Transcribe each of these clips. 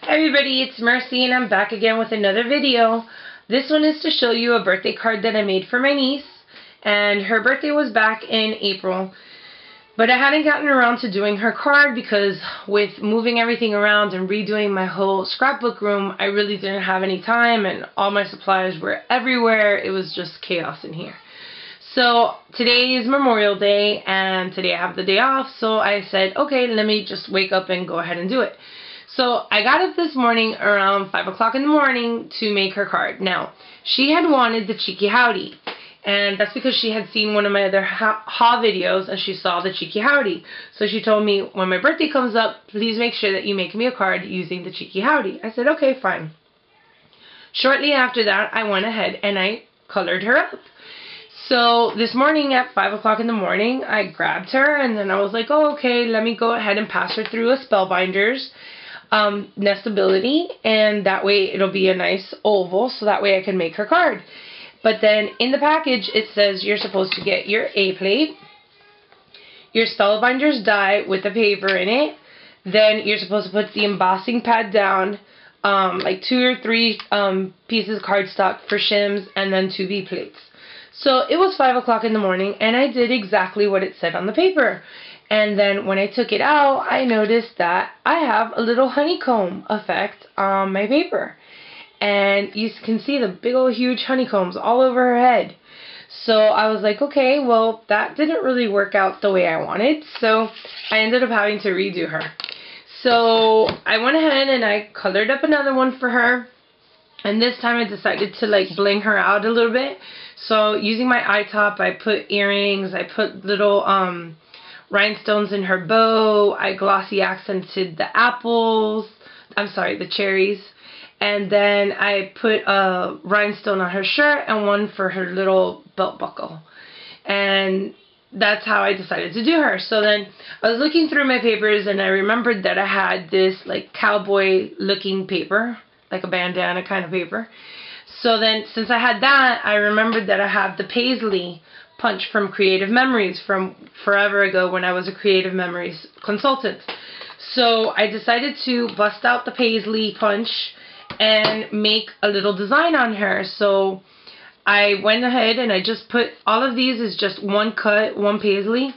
Hi everybody, it's Mercy and I'm back again with another video. This one is to show you a birthday card that I made for my niece, and her birthday was back in April. But I hadn't gotten around to doing her card because with moving everything around and redoing my whole scrapbook room, I really didn't have any time and all my supplies were everywhere. It was just chaos in here. So today is Memorial Day and today I have the day off, so I said, okay, let me just wake up and go ahead and do it. So I got up this morning around 5 o'clock in the morning to make her card. Now, she had wanted the Cheeky Howdy, and that's because she had seen one of my other haul videos and she saw the Cheeky Howdy. So she told me, when my birthday comes up, please make sure that you make me a card using the Cheeky Howdy. I said, okay, fine. Shortly after that, I went ahead and I colored her up. So this morning at 5 o'clock in the morning, I grabbed her and then I was like, oh, okay, let me go ahead and pass her through a Spellbinders nestability, and that way it'll be a nice oval, so that way I can make her card. But then in the package it says you're supposed to get your A plate, your Spellbinders die with the paper in it, then you're supposed to put the embossing pad down, like 2 or 3 pieces of cardstock for shims, and then 2 B plates. So it was 5 o'clock in the morning and I did exactly what it said on the paper. And then when I took it out, I noticed that I have a little honeycomb effect on my paper. And you can see the big old huge honeycombs all over her head. So I was like, okay, well, that didn't really work out the way I wanted. So I ended up having to redo her. So I went ahead and I colored up another one for her. And this time I decided to like bling her out a little bit. So using my eye top, I put earrings, I put little rhinestones in her bow, I glossy accented the the cherries, and then I put a rhinestone on her shirt and one for her little belt buckle. And that's how I decided to do her. So then I was looking through my papers and I remembered that I had this like cowboy looking paper, like a bandana kind of paper. So then since I had that, I remembered that I have the paisley punch from Creative Memories from forever ago when I was a Creative Memories consultant. So I decided to bust out the paisley punch and make a little design on her. So I went ahead and I just put all of these is just one cut, one paisley,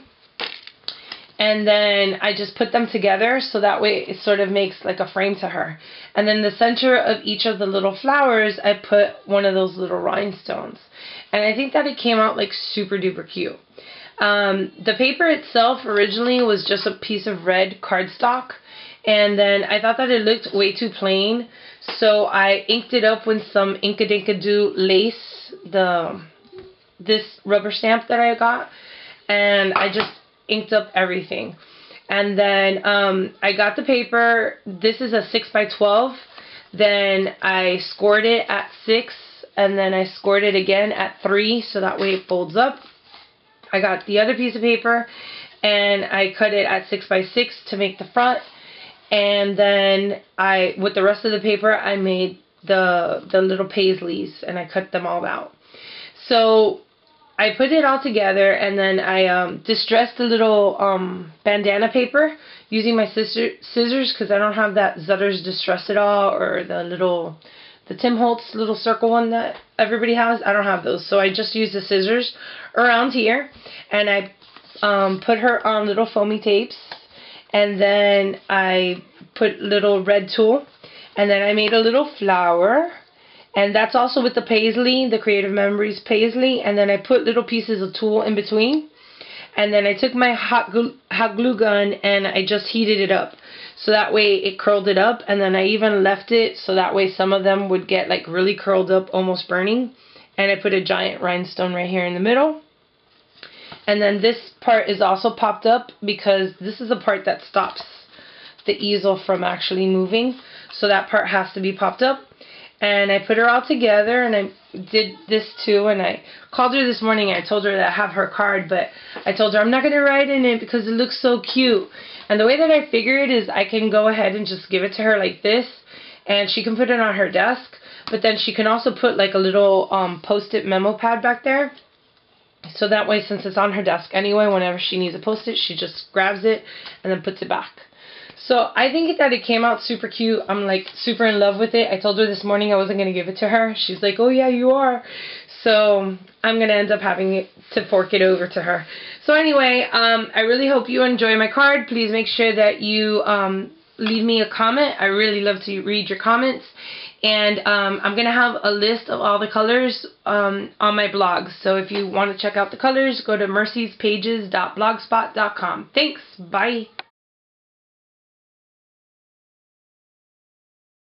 and then I just put them together so that way it sort of makes like a frame to her. And then the center of each of the little flowers, I put one of those little rhinestones. And I think that it came out like super duper cute. The paper itself originally was just a piece of red cardstock. And then I thought that it looked way too plain. So I inked it up with some Inkadinkadoo lace, this rubber stamp that I got. And I just inked up everything. And then I got the paper. This is a 6 by 12. Then I scored it at 6. And then I scored it again at 3, so that way it folds up. I got the other piece of paper and I cut it at 6 by 6 to make the front. And then with the rest of the paper, I made the little paisleys and I cut them all out. So I put it all together and then I distressed the little bandana paper using my scissors because I don't have that Zutter's Distress It All or the Tim Holtz little circle one that everybody has. I don't have those, so I just use the scissors around here, and I put her on little foamy tapes, and then I put little red tulle, and then I made a little flower, and that's also with the paisley, the Creative Memories paisley, and then I put little pieces of tulle in between, and then I took my hot glue gun and I just heated it up. So that way it curled it up, and then I even left it so that way some of them would get like really curled up, almost burning. And I put a giant rhinestone right here in the middle. And then this part is also popped up because this is the part that stops the easel from actually moving. So that part has to be popped up. And I put her all together and I did this too, and I called her this morning and I told her that I have her card, but I told her I'm not going to write in it because it looks so cute. And the way that I figure it is I can go ahead and just give it to her like this, and she can put it on her desk, but then she can also put like a little post-it memo pad back there. So that way, since it's on her desk anyway, whenever she needs a post-it, she just grabs it and then puts it back. So I think that it came out super cute. I'm like super in love with it. I told her this morning I wasn't going to give it to her. She's like, oh yeah, you are. So I'm going to end up having to fork it over to her. So anyway, I really hope you enjoy my card. Please make sure that you leave me a comment. I really love to read your comments. And I'm going to have a list of all the colors on my blog. So if you want to check out the colors, go to mercyspages.blogspot.com. Thanks. Bye.